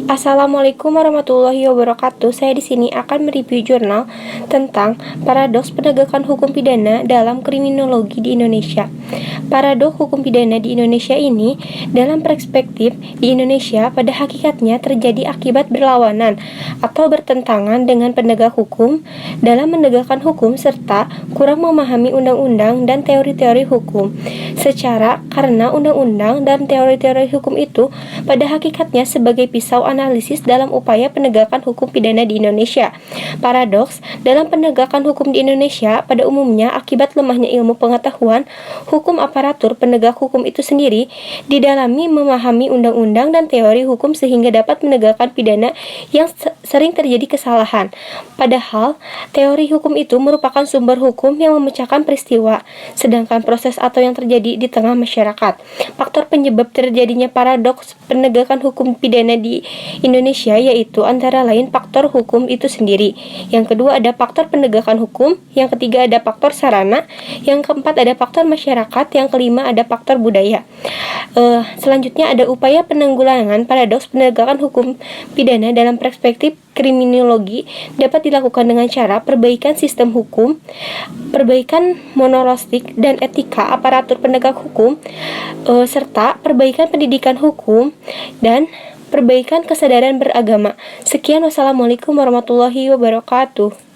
Assalamualaikum warahmatullahi wabarakatuh. Saya di sini akan mereview jurnal tentang paradoks penegakan hukum pidana dalam kriminologi di Indonesia. Paradoks hukum pidana di Indonesia ini, dalam perspektif di Indonesia, pada hakikatnya terjadi akibat berlawanan atau bertentangan dengan penegak hukum dalam menegakkan hukum serta kurang memahami undang-undang dan teori-teori hukum. Karena undang-undang dan teori-teori hukum itu pada hakikatnya sebagai pisau analisis dalam upaya penegakan hukum pidana di Indonesia. Paradoks dalam penegakan hukum di Indonesia pada umumnya akibat lemahnya ilmu pengetahuan hukum aparatur penegak hukum itu sendiri didalami memahami undang-undang dan teori hukum sehingga dapat menegakkan pidana yang sering terjadi kesalahan. Padahal teori hukum itu merupakan sumber hukum yang memecahkan peristiwa, sedangkan proses atau yang terjadi di tengah masyarakat. Faktor penyebab terjadinya paradoks penegakan hukum pidana di Indonesia yaitu antara lain faktor hukum itu sendiri. Yang kedua ada faktor penegakan hukum, yang ketiga ada faktor sarana, yang keempat ada faktor masyarakat, yang kelima ada faktor budaya. Selanjutnya ada upaya penanggulangan paradoks penegakan hukum pidana dalam perspektif kriminologi dapat dilakukan dengan cara perbaikan sistem hukum, perbaikan monolistik dan etika aparatur penegak hukum, serta perbaikan pendidikan hukum dan perbaikan kesadaran beragama. Sekian, wassalamualaikum warahmatullahi wabarakatuh.